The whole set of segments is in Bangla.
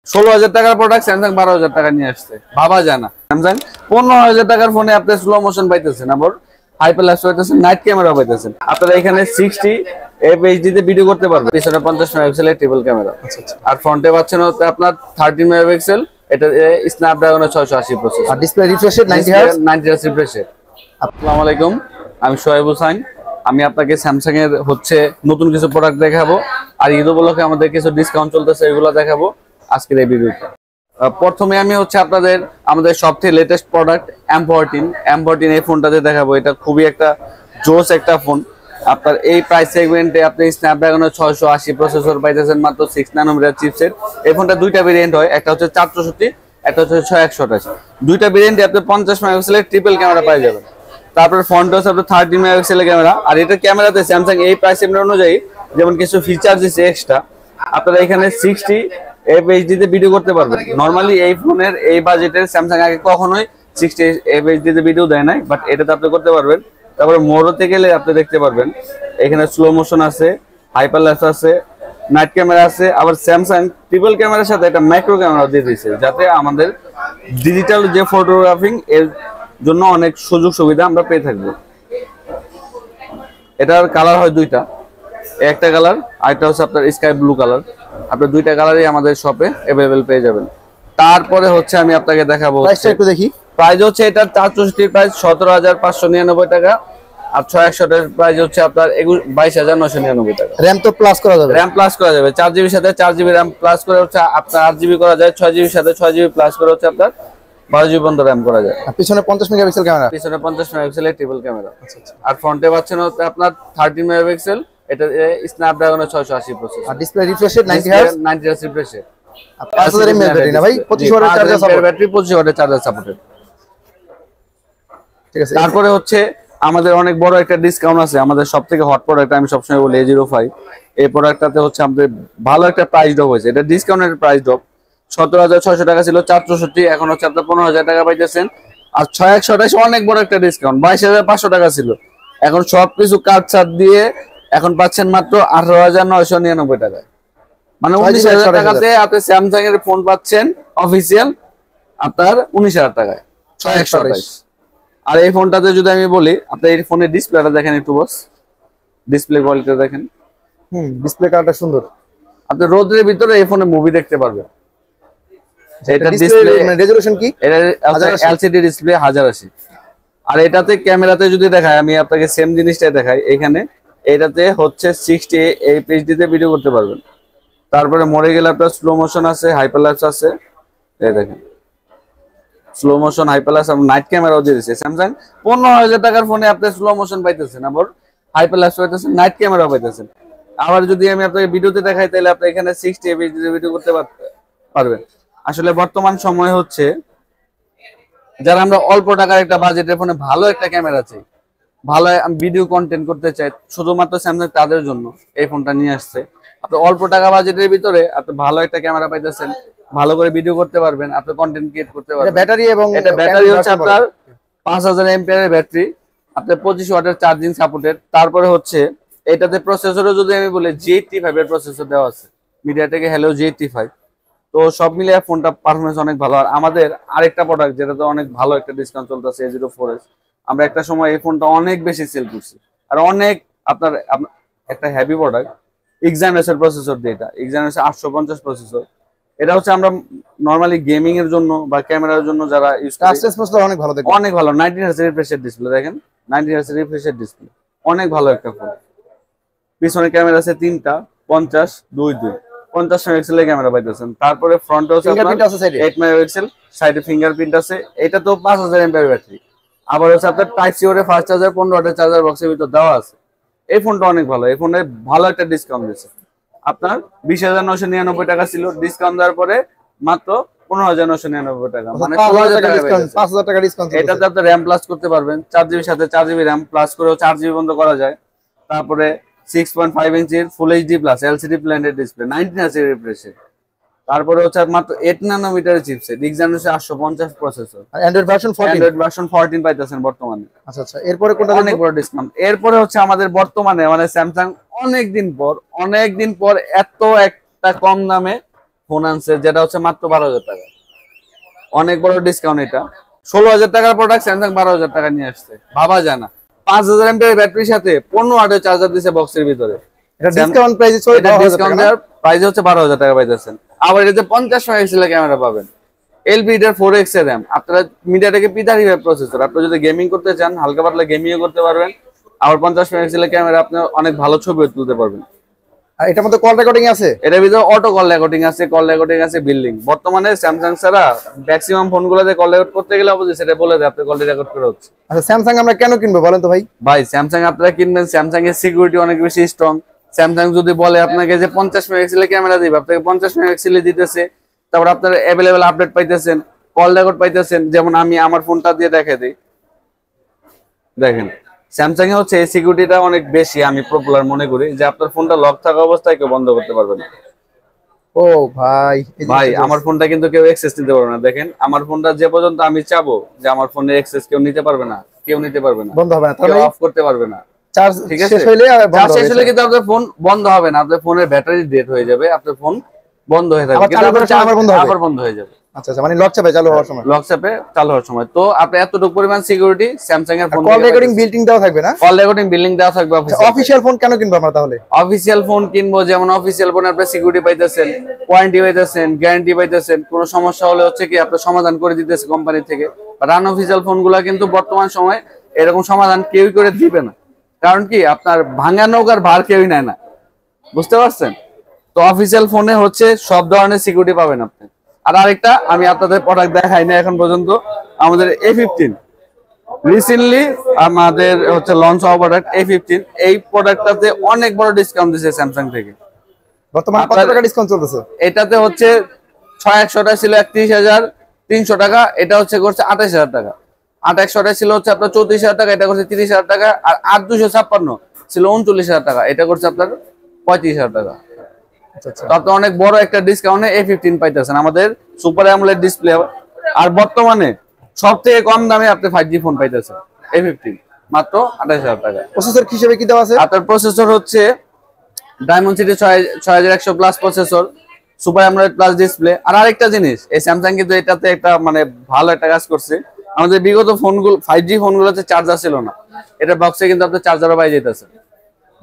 16,000 টাকার প্রোডাক্ট স্যামসাং 12,000 টাকা নিয়ে আসছে, ভাবা যায় না। স্যামসাং 15,000 টাকার ফোনে আপনি স্লো মোশন পাইতেছেন, আবার হাইপারল্যাপস পাইতেছেন, নাইট ক্যামেরা পাইতেছেন। আপনারা এখানে 60 এফএইচডি তে ভিডিও করতে পারবেন। পিছনে 50 মেগাপিক্সেলের ট্রিপল ক্যামেরা, আর ফ্রন্টে পাচ্ছেন হচ্ছে আপনার 13 মেগাপিক্সেল, এটা স্ন্যাপড্রাগন 680 প্রসেসর, আর display refresh rate 90 hertz. 90 hertz refresh rate. আসসালামু আলাইকুম, আমি শোয়েব হোসেন। আমি আপনাকে স্যামসাং এর হচ্ছে নতুন কিছু প্রোডাক্ট দেখাবো, আর ঈদ উপলক্ষে আমাদের কিছু ডিসকাউন্ট চলতেছে, এগুলো দেখাবো আজকের এই ভিডিওতে। প্রথমে আমি হচ্ছে আমাদের সবথেকে লেটেস্ট প্রোডাক্ট M14 এই ফোনটাতে দেখাবো। এটা খুবই একটা জোস একটা ফোন। আপনার এই প্রাইস সেগমেন্টে আপনি স্ন্যাপড্রাগনের 680 প্রসেসর পাইতেছেন, মাত্র 6 ন্যানোমিটার চিপসেট। এই ফোনটা দুইটা ভেরিয়েন্ট হয়, একটা হচ্ছে 464, একটা হচ্ছে 6128। দুইটা ভেরিয়েন্টে আপনি 50 মেগাপিক্সেলের ট্রিপল ক্যামেরা পাই যাবেন। তারপরে ফ্রন্ট হচ্ছে আপনার 13 মেগাপিক্সেলের ক্যামেরা, আর এটা ক্যামেরাতে স্যামসাং এই প্রাইস সেগমেন্ট অনুযায়ী যেমন কিছু ফিচার দিচ্ছে এক্সট্রা। আপনারা এখানে 60 এফএইচডি তে ভিডিও করতে পারবেন। নরমালি এই ফোনের এই বাজেটের স্যামসাং আগে কখনোই 60 এফএইচডি তে ভিডিও দেয় নাই, বাট এটাতে আপনি করতে পারবেন। তারপরে মোড়তে গেলে আপনি দেখতে পারবেন এখানে স্লো মোশন আছে, হাইপারল্যাপস আছে, নাইট ক্যামেরা আছে, আবার স্যামসাং ট্রিপল ক্যামেরার সাথে একটা ম্যাক্রো ক্যামেরা দিয়ে দিয়েছে, যাতে আমাদের ডিজিটাল যে ফটোগ্রাফিং এর জন্য অনেক সুযোগ সুবিধা আমরা পেয়ে থাকবো। এটার কালার হয় দুইটা, একটা কালার আর একটা হচ্ছে আপনার স্কাই ব্লু কালার। আপনি দুইটা কালারই আমাদের শপে अवेलेबल পেয়ে যাবেন। তারপরে হচ্ছে আমি আপনাকে দেখাবো, প্রাইসটা একটু দেখি। প্রাইস হচ্ছে এটা 464 প্রাইস 17,599 টাকা, আর 661 এর প্রাইস হচ্ছে আপনার 22,999 টাকা। র‍্যাম তো প্লাস করা যাবে, র‍্যাম প্লাস করা যাবে, 4GB সাথে 4GB র‍্যাম প্লাস করে হচ্ছে আপনার 8GB করা যায়, 6GB সাথে 6GB প্লাস করে হচ্ছে আপনার 12GB পর্যন্ত র‍্যাম করা যায়। আর পিছনে 50 মেগাপিক্সেল ক্যামেরা, পিছনে 50 মেগাপিক্সেলের ট্রিপল ক্যামেরা। আর ফ্রন্টে পাচ্ছেন হচ্ছে আপনার 13 মেগাপিক্সেল, এটা স্ন্যাপড্রাগনের 680 প্রসেসর, আর display refresh rate 90 hertz. 90 hertz refresh rate. 5000 mAh battery না ভাই, 25 ওয়াটের চার্জার সাপোর্ট, ব্যাটারি 25 ওয়াটের চার্জার সাপোর্টেড। ঠিক আছে, তারপরে হচ্ছে আমাদের অনেক বড় একটা ডিসকাউন্ট আছে। আমাদের সবথেকে হট প্রোডাক্ট আমি সবসময় বলি A05, এই প্রোডাক্টটাতে হচ্ছে আমাদের ভালো একটা প্রাইস ড্রপ হয়েছে। এটা ডিসকাউন্টের প্রাইস ড্রপ, 17,600 টাকা ছিল 464, এখন হচ্ছে আপনার 15,000 টাকা পাইতেছেন। আর 6128 অনেক বড় একটা ডিসকাউন্ট, 22,500 টাকা ছিল, এখন সবকিছু কাট ছাড় দিয়ে এখন পাচ্ছেন মাত্র 18,999 টাকায়। মানে 19,000 টাকাতে আপনি স্যামসাং এর ফোন পাচ্ছেন অফিসিয়াল আপনার 19,000 টাকায় 6128। আর এই ফোনটাতে যদি আমি বলি, আপনি এই ফোনের ডিসপ্লেটা দেখেন একটু, বস ডিসপ্লে কোয়ালিটি দেখেন। ডিসপ্লে কালারটা সুন্দর। আপনি রোদের ভিতরে এই ফোনে মুভি দেখতে পারবেন। এটা ডিসপ্লে রেজোলিউশন কি? এটা এলসিডি ডিসপ্লে 1080। আর এটাতে ক্যামেরাতে যদি দেখাই, আমি আপনাকে সেম জিনিসটাই দেখাই। এখানে এটাতে হচ্ছে 60 এফএইচডি তে ভিডিও করতে পারবেন। তারপরে মরে গেলে আপনার স্লো মোশন আছে, হাইপারল্যাপস আছে, এই দেখেন স্লো মোশন, হাইপারল্যাপস, আর নাইট ক্যামেরাও দিয়ে দিয়েছে স্যামসাং। 15,000 টাকার ফোনে আপনি স্লো মোশন পাইতেছেন, আবার হাইপারল্যাপস পাইতেছেন, নাইট ক্যামেরাও পাইতেছেন। আবার যদি আমি আপনাকে ভিডিওতে দেখাই, তাহলে আপনি এখানে 60 এফএইচডি তে ভিডিও করতে পারবেন। আসলে বর্তমান সময় হচ্ছে যারা আমরা অল্প টাকার একটা বাজেটের ফোনে ভালো একটা ক্যামেরা চাই, ভালো ভিডিও কন্টেন্ট করতে চাই, শুধুমাত্র স্যামসাং তাদের জন্য এই ফোনটা নিয়ে আসছে। আপনি অল্প টাকা বাজেটের ভিতরে আপনি ভালো একটা ক্যামেরা পাইতেছেন, ভালো করে ভিডিও করতে পারবেন, আপনি কন্টেন্ট ক্রিয়েট করতে পারবেন। ব্যাটারি এবং এটা ব্যাটারি হচ্ছে আপনার 5000 mAh এর ব্যাটারি, আপনার 25 ওয়াটের চার্জিং সাপোর্টেড। তারপরে হচ্ছে এটাতে প্রসেসরও যদি আমি বলি, G85 এর প্রসেসর দেওয়া আছে, মিডিয়াটেক Helio G85। তো সব মিলিয়ে ফোনটা পারফরমেন্স অনেক ভালো। আর আমাদের আরেকটা প্রোডাক্ট যেটাতে অনেক ভালো একটা ডিসকাউন্ট চলতেছে, A04s। আমরা একটা সময় এই ফোনটা অনেক বেশি সেল করছি, আর অনেক আপনার একটা হেভি প্রোডাক্ট Exynos এর প্রসেসর দিয়ে, এটা Exynos 850 প্রসেসর। এটা হচ্ছে আমরা নরমালি গেমিং এর জন্য বা ক্যামেরার জন্য যারা ইউজ করি, অনেক ভালো দেখেন, অনেক ভালো। 90 হার্টজ রিফ্রেশ ডিসপ্লে দেখেন, 90 হার্টজ রিফ্রেশ ডিসপ্লে, অনেক ভালো একটা ফোন। পিছনে ক্যামেরা আছে 3টা, 50 2 50 মেগাপিক্সেলের ক্যামেরা পাইতেছেন। তারপরে ফ্রন্টে হচ্ছে 8 মেগাপিক্সেল, সাইডে ফিঙ্গারপ্রিন্ট আছে। এটা তো 5000 mAh ব্যাটারি। আবার হচ্ছে আপনার টাইপ সি ওরে ফাস্ট চার্জার, 15 ওয়াটের চার্জার বক্সের ভিতর দেওয়া আছে। এই ফোনটা অনেক ভালো, এই ফোনে ভালো একটা ডিসকাউন্ট দিয়েছে। আপনার 20,999 টাকা ছিল, ডিসকাউন্ট দেওয়ার পরে মাত্র 15,999 টাকা, মানে 16,000 টাকা, 5,000 টাকা ডিসকাউন্ট। এটাতে আপনি র‍্যাম প্লাস করতে পারবেন, 4GB সাথে 4GB র‍্যাম প্লাস করেও 4GB বন্ধ করা যায়। তারপরে 6.5 ইঞ্চির full HD plus LCD planted display, 19 hertz refresh. তারপরে হচ্ছে মাত্র 8 ন্যানোমিটারের চিপসেট, Exynos 850 প্রসেসর, আর অ্যান্ড্রয়েড ভার্সন 14 পাইতেছেন বর্তমানে। আচ্ছা আচ্ছা, এরপরে কোনটা? অনেক বড় ডিসকাউন্ট। এরপরে হচ্ছে আমাদের বর্তমানে মানে স্যামসাং অনেক দিন পর এত একটা কম দামে ফোন আনছে, যেটা হচ্ছে মাত্র 12,000 টাকা। অনেক বড় ডিসকাউন্ট এটা। 16,000 টাকার প্রোডাক্ট স্যামসাং 12,000 টাকা নিয়ে আসছে, ভাবা যায় না। 5,000 এমপিআর ব্যাটারির সাথে 15 ওয়াটের চার্জার দিছে বক্সের ভিতরে। এটা ডিসকাউন্ট প্রাইসে চলে এটা ডিসকাউন্ট দেওয়ার প্রাইস হচ্ছে 12,000 টাকা পাইতেছেন। আবার এটাতে 50 মেগাপিক্সেলের ক্যামেরা পাবেন, এলবি এর 4x এর RAM। আপনারা মিডিয়াটেক P35 প্রসেসর, আপনি যদি গেমিং করতে চান হালকা পাতলা গেমিংও করতে পারবেন। আবার 50 মেগাপিক্সেলের ক্যামেরা, আপনি অনেক ভালো ছবি তুলতে পারবেন। আর এটার মধ্যে কল রেকর্ডিং আছে? এটার ভিতরে অটো কল রেকর্ডিং আছে, কল রেকর্ডিং আছে, বিল্ডিং। বর্তমানে স্যামসাং ছাড়া ম্যাক্সিমাম ফোনগুলোতে কল রেকর্ড করতে গেলে অবশ্যই সেটা বলে দেয় আপনি কল রেকর্ড করে হচ্ছে। আচ্ছা, স্যামসাং আমরা কেন কিনবো বলেন তো ভাই? ভাই স্যামসাং আপনারা কিনবেন, স্যামসাং এর সিকিউরিটি অনেক বেশি স্ট্রং। স্যামসাং যদি বলে আপনাকে যে 50 মেগাপিক্সেলের ক্যামেরা দিবে, আপনাকে 50 মেগাপিক্সেলের দিতেছে। তারপর আপনারা अवेलेबल আপডেট পাইতেছেন, কল রেকর্ড পাইতেছেন। যেমন আমি আমার ফোনটা দিয়ে দেখাই দিই, দেখেন স্যামসাং এ হচ্ছে এই সিকিউরিটিটা অনেক বেশি। আমি পপুলার মনে করি যে আপনার ফোনটা লক থাকা অবস্থায় কেউ বন্ধ করতে পারবে না। ও ভাই, ভাই আমার ফোনটা কিন্তু কেউ অ্যাক্সেস নিতে পারবে না। দেখেন আমার ফোনটা যে পর্যন্ত আমি চাবো যে আমার ফোনে অ্যাক্সেস কেউ নিতে পারবে না, কেউ নিতে পারবে না, বন্ধ হবে না, কেউ অফ করতে পারবে না। চার্জ ঠিক আছে, শেষ হইলে চার্জ শেষ হলে কিন্তু আপনার ফোন বন্ধ হবে না, আপনার ফোনের ব্যাটারি ডেড হয়ে যাবে, আপনার ফোন বন্ধ হয়ে যাবে, কিন্তু আপনার চার্জ আবার বন্ধ হয়ে যাবে। আচ্ছা আচ্ছা, মানে লক চাপে চালু হওয়ার সময়, লক চাপে চালু হওয়ার সময়। তো আপনি এতটুকু পরিমাণ সিকিউরিটি স্যামসাং এর ফোন, কল রেকর্ডিং বিল্ডিং দেওয়া থাকবে না? কল রেকর্ডিং বিল্ডিং দেওয়া থাকবে। অফিশিয়াল ফোন কেন কিনবো আমরা তাহলে? অফিসিয়াল ফোন কিনবো, যেমন অফিসিয়াল ফোনে আপনি সিকিউরিটি পাইতেছেন, ওয়ারেন্টি পাইতেছেন, গ্যারান্টি পাইতেছেন। কোনো সমস্যা হলে হচ্ছে কি আপনার সমাধান করে দিতেছে কোম্পানি থেকে। বাট আনঅফিসিয়াল ফোনগুলো কিন্তু বর্তমান সময় এরকম সমাধান কেউই করে দিবে না। কারণ কি আপনার ভাঙা নৌকার ভার কেউই নেয় না, বুঝতে পারছেন? তো অফিসিয়াল ফোনে হচ্ছে সব ধরনের সিকিউরিটি পাবেন আপনি। আর আরেকটা আমি আপনাদের প্রোডাক্ট দেখাই না এখন পর্যন্ত, আমাদের A15 রিসেন্টলি আমাদের হচ্ছে লঞ্চ হওয়া প্রোডাক্ট A15। এই প্রোডাক্টটাতে অনেক বড় ডিসকাউন্ট দিয়েছে স্যামসাং থেকে। বর্তমানে কত টাকা ডিসকাউন্ট চলতেছে? এটাতে হচ্ছে 6100টা ছিল 31,300 টাকা, এটা হচ্ছে করছে 28,000 টাকা। 8100টা ছিল হচ্ছে আপনার 34,000 টাকা, এটা করছে 30,000 টাকা। আর 8256 ছিল 39,000 টাকা, এটা করছে আপনার 35,000 টাকা। আচ্ছা আচ্ছা, তো আপনি অনেক বড় একটা ডিসকাউন্টে A15 পাইতেছেন আমাদের সুপার অ্যামোলেড ডিসপ্লে। আর বর্তমানে সবথেকে কম দামে আপনি 5G ফোন পাইতেছেন A15 মাত্র 28,000 টাকা। প্রসেসর হিসেবে কি দেওয়া আছে? আপনার প্রসেসর হচ্ছে Dimensity 6100 plus processor, super AMOLED plus display. আর আরেকটা জিনিস, এই স্যামসাং কিন্তু এটাতে একটা মানে ভালো একটা কাজ করছে। আমাদের বিগত ফোনগুলো 5G ফোনগুলোতে চার্জার ছিল না, এটা বক্সে কিন্তু আপনি চার্জারও পাই যেতেছে।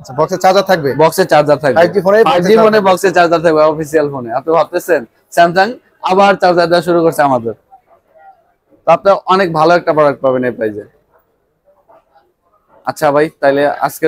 আচ্ছা, বক্সে চার্জার থাকবে? বক্সে চার্জার থাকবে, 5G ফোনে বক্সে চার্জার থাকবে অফিসিয়াল ফোনে। আপনি ভাবতেছেন স্যামসাং আবার চার্জার দেওয়া শুরু করছে আমাদের। তো আপনি অনেক ভালো একটা প্রোডাক্ট পাবেন এই প্রাইসে। আচ্ছা ভাই, তাইলে আজকে